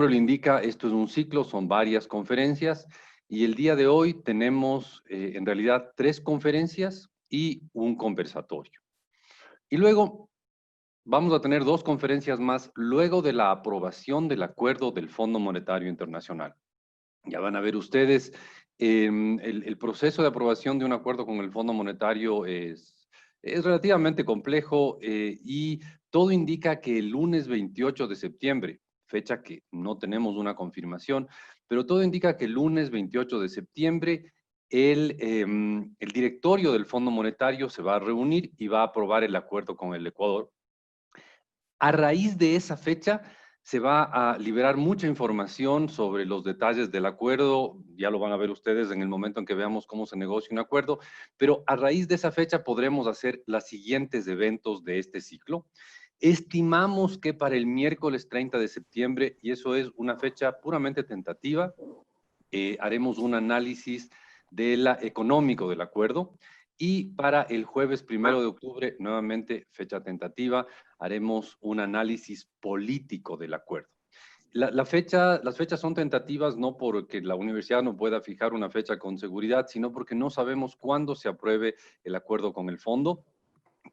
nombre lo indica, esto es un ciclo, son varias conferencias y el día de hoy tenemos en realidad 3 conferencias y un conversatorio. Y luego vamos a tener 2 conferencias más luego de la aprobación del acuerdo del Fondo Monetario Internacional. Ya van a ver ustedes, el proceso de aprobación de un acuerdo con el Fondo Monetario es relativamente complejo y todo indica que el lunes 28 de septiembre, fecha que no tenemos una confirmación, pero todo indica que el lunes 28 de septiembre el directorio del Fondo Monetario se va a reunir y va a aprobar el acuerdo con el Ecuador. A raíz de esa fecha se va a liberar mucha información sobre los detalles del acuerdo, ya lo van a ver ustedes en el momento en que veamos cómo se negocia un acuerdo, pero a raíz de esa fecha podremos hacer los siguientes eventos de este ciclo. Estimamos que para el miércoles 30 de septiembre, y eso es una fecha puramente tentativa, haremos un análisis económico del acuerdo y para el jueves 1 de octubre, nuevamente fecha tentativa, haremos un análisis político del acuerdo. Las fechas son tentativas no porque la universidad no pueda fijar una fecha con seguridad, sino porque no sabemos cuándo se apruebe el acuerdo con el fondo.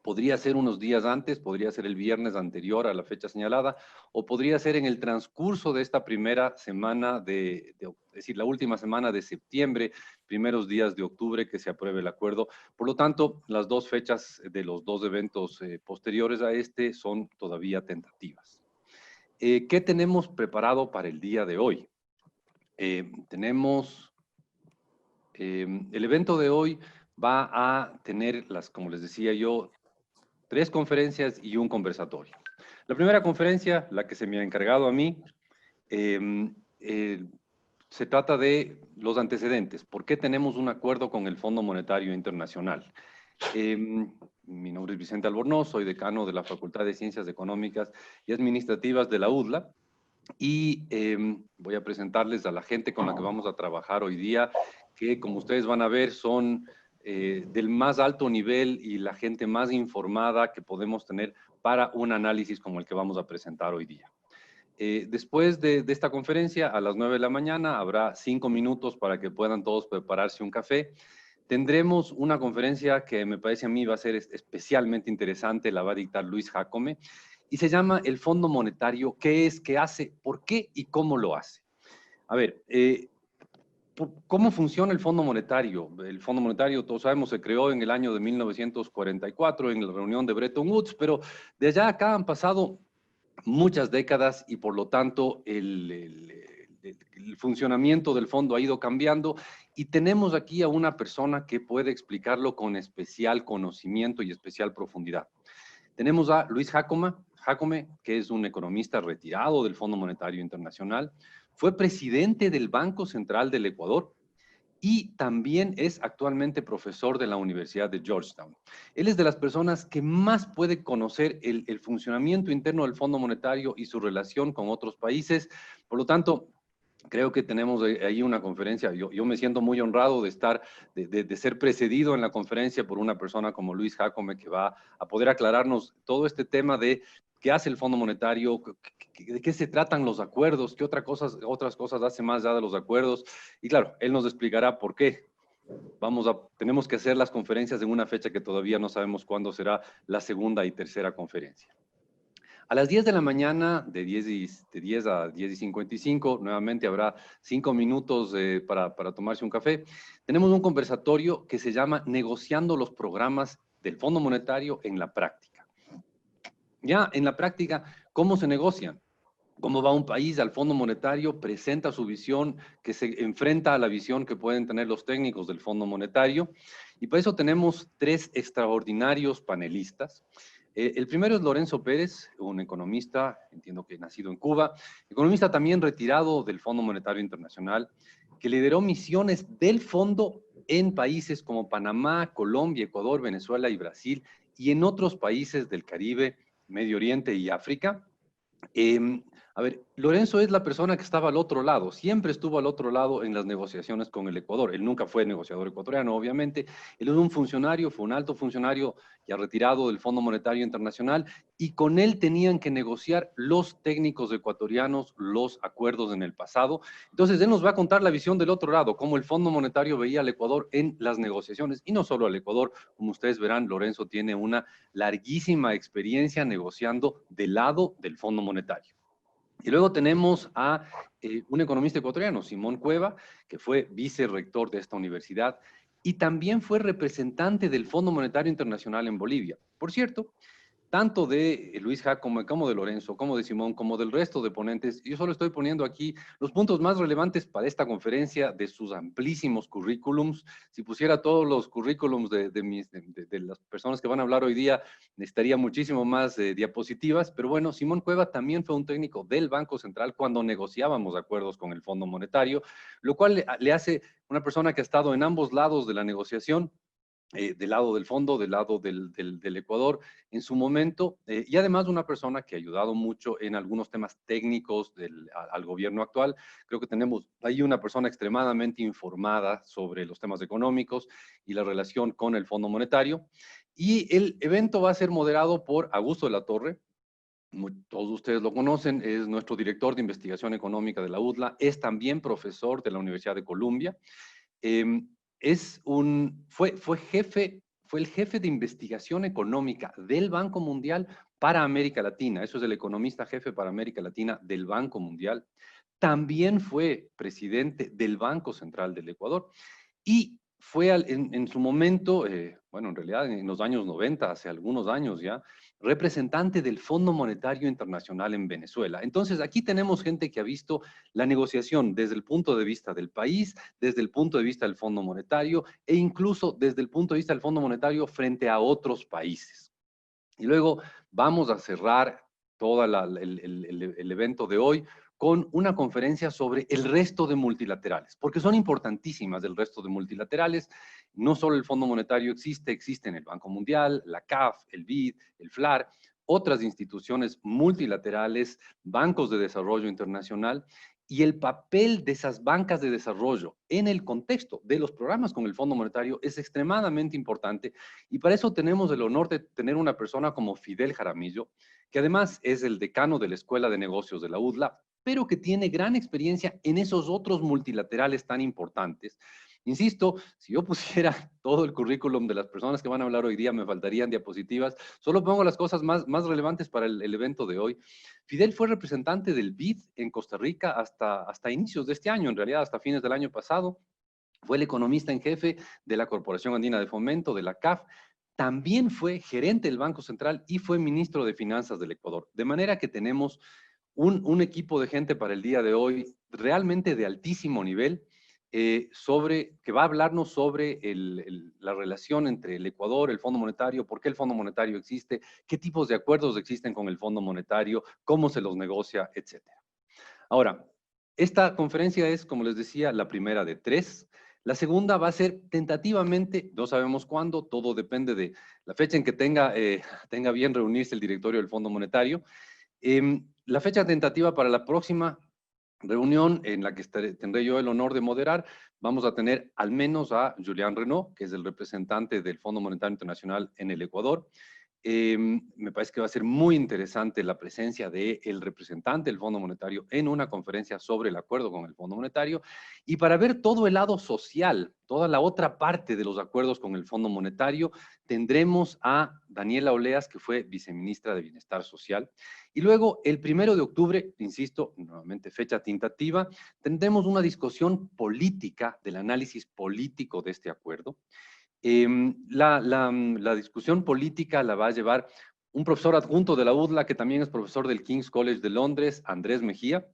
Podría ser unos días antes, podría ser el viernes anterior a la fecha señalada, o podría ser en el transcurso de esta primera semana es decir, la última semana de septiembre, primeros días de octubre que se apruebe el acuerdo. Por lo tanto, las 2 fechas de los 2 eventos posteriores a este son todavía tentativas. ¿Qué tenemos preparado para el día de hoy? El evento de hoy va a tener como les decía yo, 3 conferencias y un conversatorio. La primera conferencia, la que se me ha encargado a mí, se trata de los antecedentes. ¿Por qué tenemos un acuerdo con el Fondo Monetario Internacional? Mi nombre es Vicente Albornoz, soy decano de la Facultad de Ciencias Económicas y Administrativas de la UDLA y voy a presentarles a la gente con la que vamos a trabajar hoy día, que como ustedes van a ver son del más alto nivel y la gente más informada que podemos tener para un análisis como el que vamos a presentar hoy día. Después de esta conferencia, a las 9 de la mañana, habrá 5 minutos para que puedan todos prepararse un café. Tendremos una conferencia que me parece a mí va a ser especialmente interesante, la va a dictar Luis Jácome, y se llama el Fondo Monetario, ¿qué es, qué hace, por qué y cómo lo hace? A ver, ¿cómo funciona el Fondo Monetario? El Fondo Monetario, todos sabemos, se creó en el año de 1944 en la reunión de Bretton Woods, pero de allá acá han pasado muchas décadas y por lo tanto el funcionamiento del fondo ha ido cambiando y tenemos aquí a una persona que puede explicarlo con especial conocimiento y especial profundidad. Tenemos a Luis Jácome, que es un economista retirado del Fondo Monetario Internacional, fue presidente del Banco Central del Ecuador y también es actualmente profesor de la Universidad de Georgetown. Él es de las personas que más puede conocer el funcionamiento interno del Fondo Monetario y su relación con otros países. Por lo tanto, creo que tenemos ahí una conferencia. Yo me siento muy honrado de ser precedido en la conferencia por una persona como Luis Jácome, que va a poder aclararnos todo este tema de qué hace el Fondo Monetario, de qué se tratan los acuerdos, qué otras cosas hace más allá de los acuerdos. Y claro, él nos explicará por qué. Tenemos que hacer las conferencias en una fecha que todavía no sabemos cuándo será la segunda y tercera conferencia. A las 10 de la mañana, de 10 a 10 y 55, nuevamente habrá 5 minutos para tomarse un café. Tenemos un conversatorio que se llama Negociando los programas del Fondo Monetario en la práctica. Ya en la práctica, ¿cómo se negocian? ¿Cómo va un país al Fondo Monetario? Presenta su visión que se enfrenta a la visión que pueden tener los técnicos del Fondo Monetario. Y por eso tenemos 3 extraordinarios panelistas. El primero es Lorenzo Pérez, un economista, entiendo que nacido en Cuba, economista también retirado del Fondo Monetario Internacional, que lideró misiones del fondo en países como Panamá, Colombia, Ecuador, Venezuela y Brasil, y en otros países del Caribe, Medio Oriente y África. A ver, Lorenzo es la persona que estaba al otro lado, siempre estuvo al otro lado en las negociaciones con el Ecuador. Él nunca fue negociador ecuatoriano, obviamente. Él es un funcionario, fue un alto funcionario ya retirado del Fondo Monetario Internacional, y con él tenían que negociar los técnicos ecuatorianos los acuerdos en el pasado. Entonces, él nos va a contar la visión del otro lado, cómo el Fondo Monetario veía al Ecuador en las negociaciones, y no solo al Ecuador. Como ustedes verán, Lorenzo tiene una larguísima experiencia negociando del lado del Fondo Monetario. Y luego tenemos a un economista ecuatoriano, Simón Cueva, que fue vicerrector de esta universidad y también fue representante del Fondo Monetario Internacional en Bolivia. Por cierto, tanto de Luis Jacome, como de Lorenzo, como de Simón, como del resto de ponentes. Yo solo estoy poniendo aquí los puntos más relevantes para esta conferencia de sus amplísimos currículums. Si pusiera todos los currículums de las personas que van a hablar hoy día, necesitaría muchísimo más diapositivas, pero bueno, Simón Cueva también fue un técnico del Banco Central cuando negociábamos acuerdos con el Fondo Monetario, lo cual le hace una persona que ha estado en ambos lados de la negociación, del lado del fondo, del lado del Ecuador en su momento, y además una persona que ha ayudado mucho en algunos temas técnicos al gobierno actual. Creo que tenemos ahí una persona extremadamente informada sobre los temas económicos y la relación con el Fondo Monetario. Y el evento va a ser moderado por Augusto de la Torre. Todos ustedes lo conocen, es nuestro director de investigación económica de la UDLA, es también profesor de la Universidad de Columbia. Eh, fue el jefe de investigación económica del Banco Mundial para América Latina. Eso es el economista jefe para América Latina del Banco Mundial. También fue presidente del Banco Central del Ecuador y fue en su momento, bueno, en realidad en los años 90, hace algunos años ya, representante del Fondo Monetario Internacional en Venezuela. Entonces, aquí tenemos gente que ha visto la negociación desde el punto de vista del país, desde el punto de vista del Fondo Monetario e incluso desde el punto de vista del Fondo Monetario frente a otros países. Y luego vamos a cerrar todo el evento de hoy con una conferencia sobre el resto de multilaterales, porque son importantísimas el resto de multilaterales. No solo el Fondo Monetario existen el Banco Mundial, la CAF, el BID, el FLAR, otras instituciones multilaterales, bancos de desarrollo internacional, y el papel de esas bancas de desarrollo en el contexto de los programas con el Fondo Monetario es extremadamente importante, y para eso tenemos el honor de tener una persona como Fidel Jaramillo, que además es el decano de la Escuela de Negocios de la UDLA, pero que tiene gran experiencia en esos otros multilaterales tan importantes. Insisto, si yo pusiera todo el currículum de las personas que van a hablar hoy día, me faltarían diapositivas. Solo pongo las cosas más relevantes para el evento de hoy. Fidel fue representante del BID en Costa Rica hasta inicios de este año, en realidad hasta fines del año pasado. Fue el economista en jefe de la Corporación Andina de Fomento, de la CAF. También fue gerente del Banco Central y fue ministro de Finanzas del Ecuador. De manera que tenemos un equipo de gente para el día de hoy realmente de altísimo nivel, que va a hablarnos sobre la relación entre el Ecuador, el Fondo Monetario, por qué el Fondo Monetario existe, qué tipos de acuerdos existen con el Fondo Monetario, cómo se los negocia, etc. Ahora, esta conferencia es, como les decía, la primera de 3. La segunda va a ser tentativamente, no sabemos cuándo, todo depende de la fecha en que tenga bien reunirse el directorio del Fondo Monetario. La fecha tentativa para la próxima reunión en la que tendré yo el honor de moderar, vamos a tener al menos a Julián Renaud, que es el representante del Fondo Monetario Internacional en el Ecuador. Me parece que va a ser muy interesante la presencia del representante del Fondo Monetario en una conferencia sobre el acuerdo con el Fondo Monetario, y para ver todo el lado social, toda la otra parte de los acuerdos con el Fondo Monetario, tendremos a Daniela Oleas, que fue viceministra de Bienestar Social, y luego el 1 de octubre, insisto, nuevamente fecha tentativa, tendremos una discusión política del análisis político de este acuerdo. La discusión política la va a llevar un profesor adjunto de la UDLA, que también es profesor del King's College de Londres, Andrés Mejía,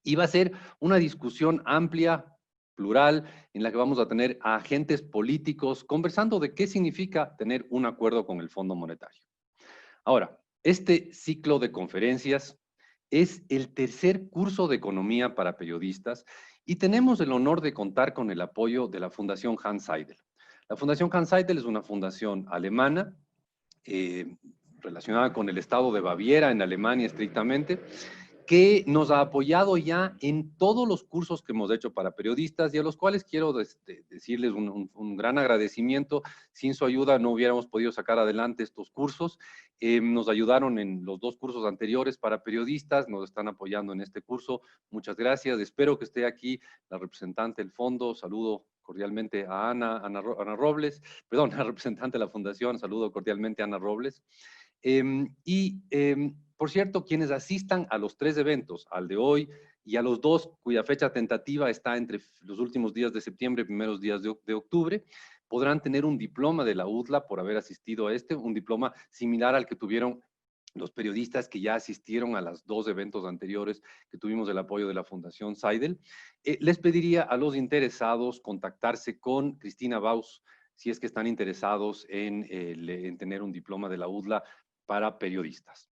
y va a ser una discusión amplia, plural, en la que vamos a tener a agentes políticos conversando de qué significa tener un acuerdo con el Fondo Monetario. Ahora, este ciclo de conferencias es el tercer curso de economía para periodistas y tenemos el honor de contar con el apoyo de la Fundación Hans Seidel. La Fundación Hans Seidel es una fundación alemana relacionada con el estado de Baviera en Alemania estrictamente, que nos ha apoyado ya en todos los cursos que hemos hecho para periodistas y a los cuales quiero decirles un gran agradecimiento. Sin su ayuda no hubiéramos podido sacar adelante estos cursos. Nos ayudaron en los 2 cursos anteriores para periodistas, nos están apoyando en este curso. Muchas gracias. Espero que esté aquí la representante del fondo. Saludo cordialmente a Ana Robles, perdón, la representante de la fundación. Saludo cordialmente a Ana Robles. Por cierto, quienes asistan a los 3 eventos, al de hoy y a los 2, cuya fecha tentativa está entre los últimos días de septiembre y primeros días de octubre, podrán tener un diploma de la UDLA por haber asistido a un diploma similar al que tuvieron los periodistas que ya asistieron a los 2 eventos anteriores que tuvimos el apoyo de la Fundación Seidel. Les pediría a los interesados contactarse con Cristina Baus si es que están interesados en tener un diploma de la UDLA para periodistas.